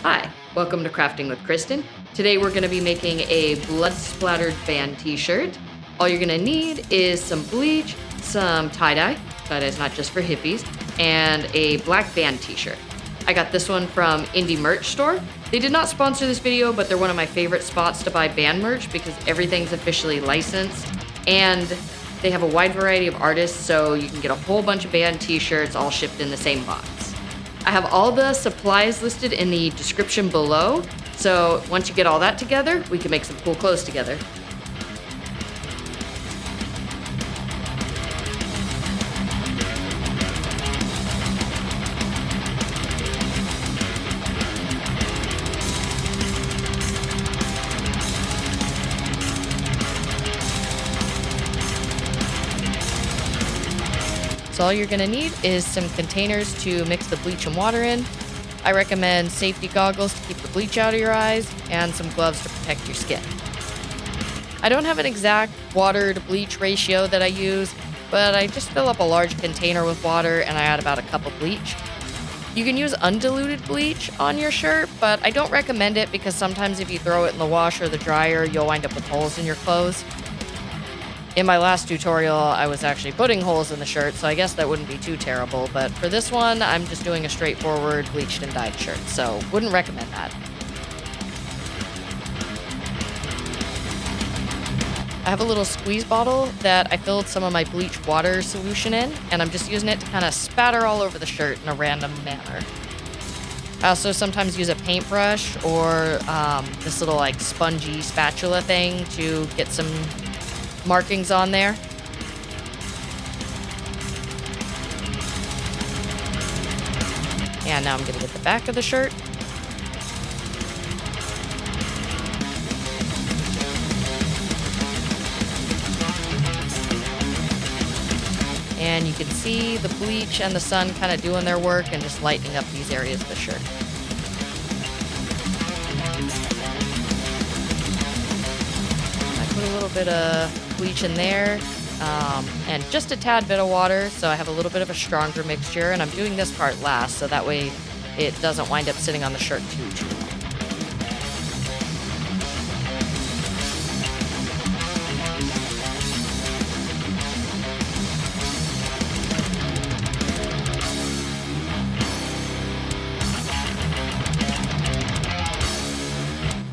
Hi, welcome to Crafting with Kristen. Today we're going to be making a blood-splattered band t-shirt. All you're going to need is some bleach, some tie-dye, tie-dye's not just for hippies, and a black band t-shirt. I got this one from Indie Merch Store. They did not sponsor this video, but they're one of my favorite spots to buy band merch because everything's officially licensed, and they have a wide variety of artists, so you can get a whole bunch of band t-shirts all shipped in the same box. I have all the supplies listed in the description below, so once you get all that together, we can make some cool clothes together. So all you're gonna need is some containers to mix the bleach and water in. I recommend safety goggles to keep the bleach out of your eyes and some gloves to protect your skin. I don't have an exact water to bleach ratio that I use, but I just fill up a large container with water and I add about a cup of bleach. You can use undiluted bleach on your shirt, but I don't recommend it because sometimes if you throw it in the wash or the dryer, you'll wind up with holes in your clothes. In my last tutorial, I was actually putting holes in the shirt, so I guess that wouldn't be too terrible, but for this one, I'm just doing a straightforward bleached and dyed shirt, so wouldn't recommend that. I have a little squeeze bottle that I filled some of my bleach water solution in, and I'm just using it to kind of spatter all over the shirt in a random manner. I also sometimes use a paintbrush or this little like spongy spatula thing to get some markings on there. And now I'm going to get the back of the shirt. And you can see the bleach and the sun kind of doing their work and just lightening up these areas of the shirt. I put a little bit of bleach in there and just a tad bit of water, so I have a little bit of a stronger mixture, and I'm doing this part last so that way it doesn't wind up sitting on the shirt too long.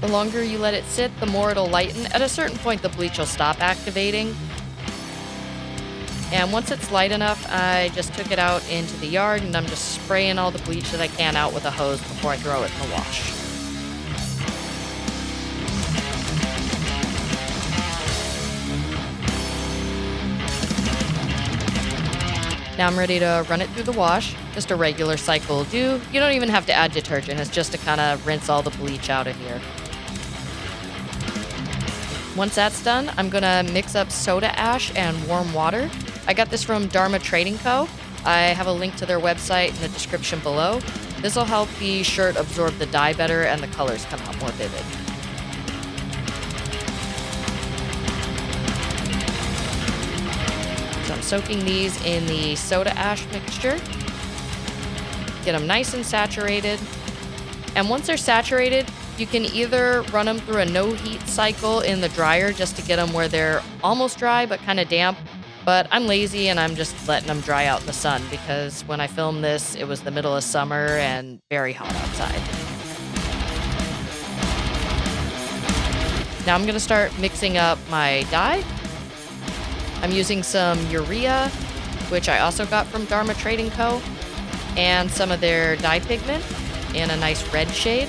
The longer you let it sit, the more it'll lighten. At a certain point, the bleach will stop activating. And once it's light enough, I just took it out into the yard and I'm just spraying all the bleach that I can out with a hose before I throw it in the wash. Now I'm ready to run it through the wash. Just a regular cycle will do. You don't even have to add detergent. It's just to kind of rinse all the bleach out of here. Once that's done, I'm gonna mix up soda ash and warm water. I got this from Dharma Trading Co. I have a link to their website in the description below. This will help the shirt absorb the dye better and the colors come out more vivid. So I'm soaking these in the soda ash mixture. Get them nice and saturated. And once they're saturated, you can either run them through a no-heat cycle in the dryer just to get them where they're almost dry but kind of damp. But I'm lazy and I'm just letting them dry out in the sun because when I filmed this, it was the middle of summer and very hot outside. Now I'm going to start mixing up my dye. I'm using some Urea, which I also got from Dharma Trading Co., and some of their dye pigment in a nice red shade.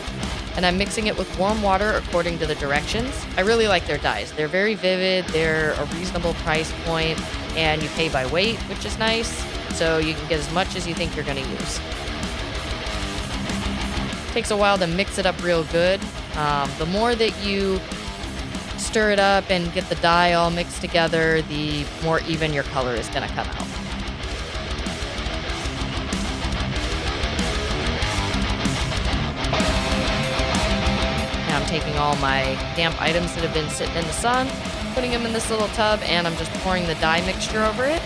And I'm mixing it with warm water according to the directions. I really like their dyes. They're very vivid, they're a reasonable price point, and you pay by weight, which is nice, so you can get as much as you think you're gonna use. Takes a while to mix it up real good. The more that you stir it up and get the dye all mixed together, the more even your color is gonna come out. I'm taking all my damp items that have been sitting in the sun, putting them in this little tub, and I'm just pouring the dye mixture over it,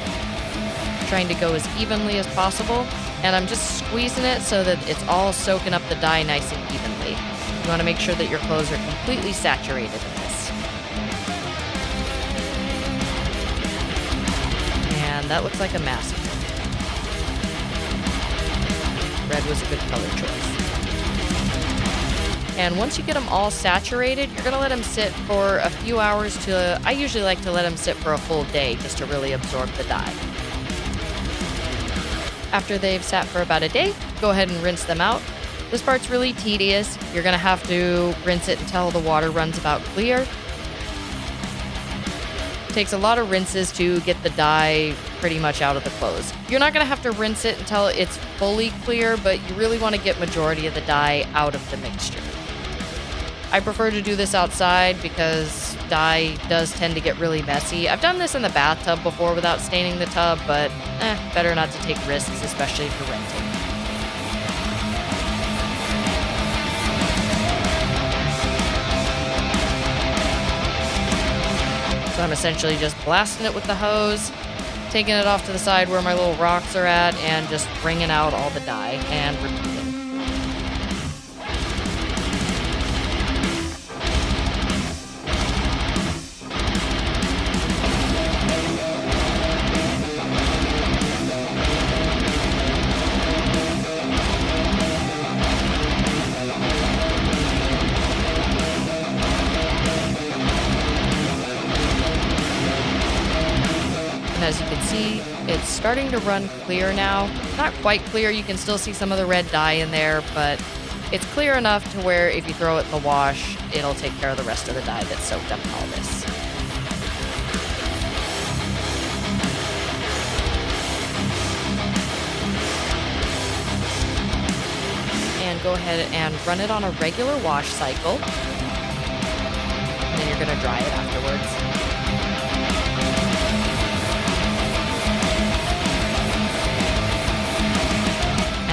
trying to go as evenly as possible. And I'm just squeezing it so that it's all soaking up the dye nice and evenly. You want to make sure that your clothes are completely saturated in this. And that looks like a mask. Red was a good color choice. And once you get them all saturated, you're going to let them sit for a few hours to, I usually like to let them sit for a full day just to really absorb the dye. After they've sat for about a day, go ahead and rinse them out. This part's really tedious. You're going to have to rinse it until the water runs about clear. It takes a lot of rinses to get the dye pretty much out of the clothes. You're not going to have to rinse it until it's fully clear, but you really want to get majority of the dye out of the mixture. I prefer to do this outside because dye does tend to get really messy. I've done this in the bathtub before without staining the tub, but better not to take risks, especially for renting. So I'm essentially just blasting it with the hose, taking it off to the side where my little rocks are at, and just wringing out all the dye and repeating. As you can see, it's starting to run clear now. Not quite clear, you can still see some of the red dye in there, but it's clear enough to where if you throw it in the wash, it'll take care of the rest of the dye that's soaked up in all this. And go ahead and run it on a regular wash cycle. And then you're going to dry it afterwards.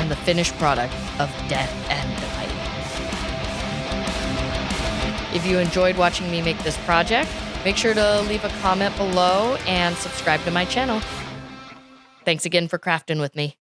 The finished product of death and delight. If you enjoyed watching me make this project, make sure to leave a comment below and subscribe to my channel. Thanks again for crafting with me.